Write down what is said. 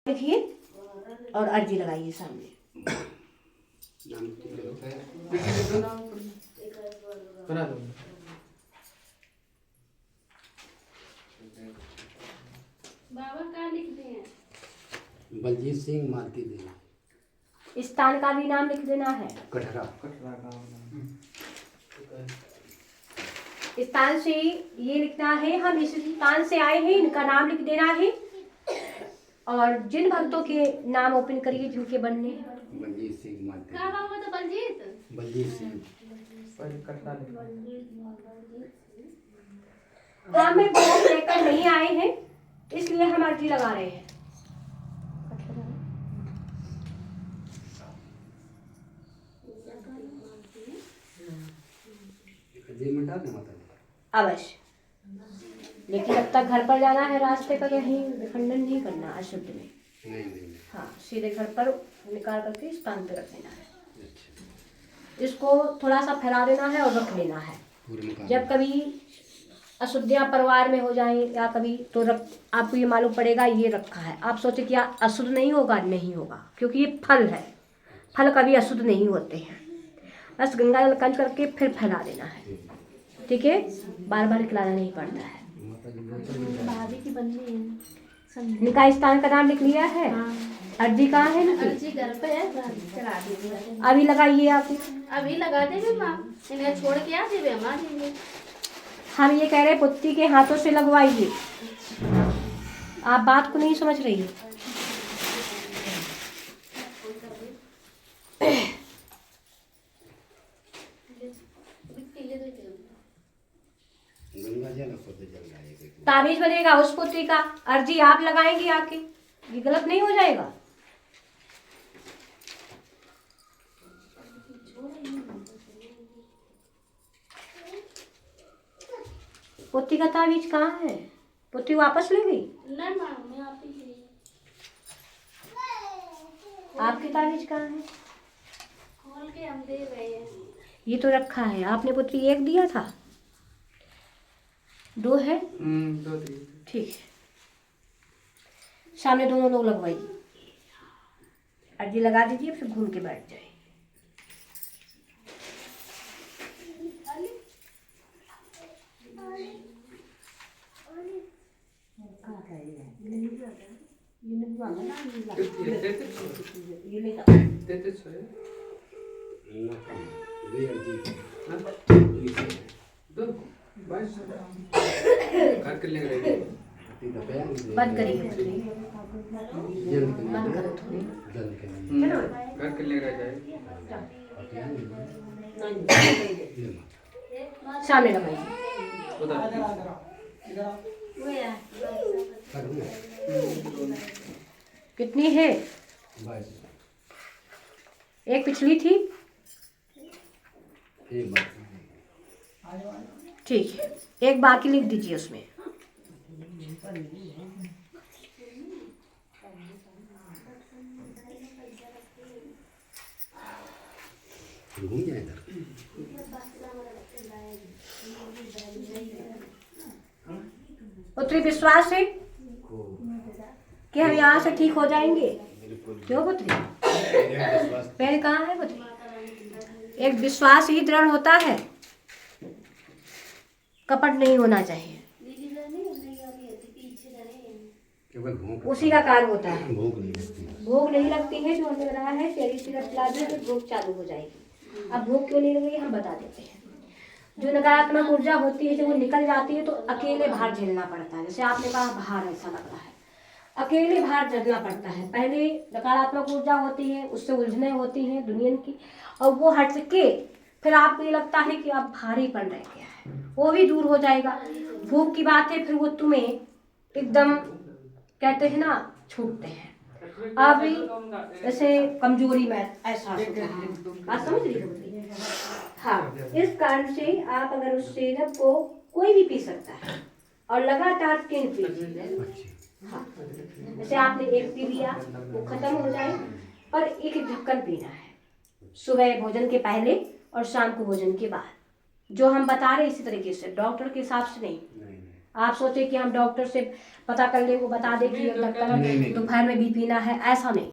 लिखिए और अर्जी लगाइए सामने। बाबा क्या लिखते हैं? बलजीत सिंह मालती देवी। स्थान का भी नाम लिख देना है। कटरा। स्थान से ये लिखना है, हम इस स्थान से आए हैं, इनका नाम लिख देना है। और जिन भक्तों के नाम ओपन करिए जिनके बनने हैं। बलजीत सिंह मालती। क्या नाम होता? बलजीत। बलजीत सिंह। हम भोग लेकर नहीं आए हैं, इसलिए हम अर्जी लगा रहे हैं। अवश्य, लेकिन अब तक घर पर जाना है, रास्ते का कहीं विखंडन नहीं करना अशुद्ध में। नहीं। हाँ, सीधे घर पर निकाल करके स्थान पे रख देना है। इसको थोड़ा सा फैला देना है और रख लेना है। जब कभी अशुद्धियाँ परिवार में हो जाएं या कभी तो आपको ये मालूम पड़ेगा ये रखा है, आप सोचे कि अशुद्ध नहीं होगा, नहीं होगा, क्योंकि ये फल है। फल कभी अशुद्ध नहीं होते हैं। बस गंगा जल कंज करके फिर फैला देना है, ठीक है। बार बार खिलाना नहीं पड़ता है। भाभी की बननी है। इनका स्थान का नाम लिख लिया है। अर्जी कहाँ है इनकी? अर्जी घर पे है, चला दीजिए। अभी लगाइए आप। अभी लगा देंगे माँ, इन्हें छोड़ के आ जाइए, हम आ जाएंगे। हम ये कह रहे हैं पुत्री के हाथों से लगवाइए। आप बात को नहीं समझ रही हो। ताबीज बनेगा उस पुत्री का, अर्जी आप लगाएंगे आके, ये गलत नहीं हो जाएगा? पुत्री का ताबीज कहाँ है? पुत्री वापस ले गई? नहीं माँ, मैं आप ही के लिए। आपकी ताबीज कहाँ है? खोल के हम दे रहे हैं। ये तो रखा है आपने। पुत्री एक दिया था, दो है? दो थी। ठीक है, सामने दोनों लोग लगवाइए। अर्जी लगा दीजिए, फिर घूम के बैठ जाए। बंद करिए, बंद करो थोड़ी। घर के लिए रह जाए। सामने लगाइए। कितनी है? एक पिछली थी, ठीक है, एक बाकी लिख दीजिए उसमें। पुत्री विश्वास है कि हम यहाँ से ठीक हो जाएंगे? क्यों पुत्री? पैर कहाँ है पुत्री? एक विश्वास ही दृढ़ होता है, कपट नहीं होना चाहिए। उसी का कार्य होता है। भोग नहीं लगती है, जो हमने बनाया है तेरी सिरप ला दे तो भोग चालू हो जाएगी। अब भोग क्यों नहीं लग रही हम बता देते हैं। जो नकारात्मक ऊर्जा होती है जब वो निकल जाती है तो अकेले भार झेलना पड़ता है। जैसे आपने कहा भार ऐसा लग रहा है, अकेले भार झेलना पड़ता है। पहले नकारात्मक ऊर्जा होती है, उससे उलझने होती हैं दुनिया की, और वो हट के फिर आपको ये लगता है कि अब भारीपन रह गया है, वो भी दूर हो जाएगा। भूख की बात है, फिर वो तुम्हें एकदम कहते हैं ना छूटते हैं। अभी जैसे कमजोरी में एहसास होता है, बात समझ रही हो? हाँ, इस कारण से आप अगर उस सिरप को कोई भी पी सकता है और लगातार 3 पीजिए। हाँ, जैसे आपने एक पी लिया वो खत्म हो जाए, पर एक ढक्कन पीना है, सुबह भोजन के पहले और शाम को भोजन के बाद। जो हम बता रहे इसी तरीके से, डॉक्टर के हिसाब से नहीं। आप सोचे कि हम डॉक्टर से पता कर ले, वो बता दे कि नहीं, नहीं। दोपहर में भी पीना है, ऐसा नहीं।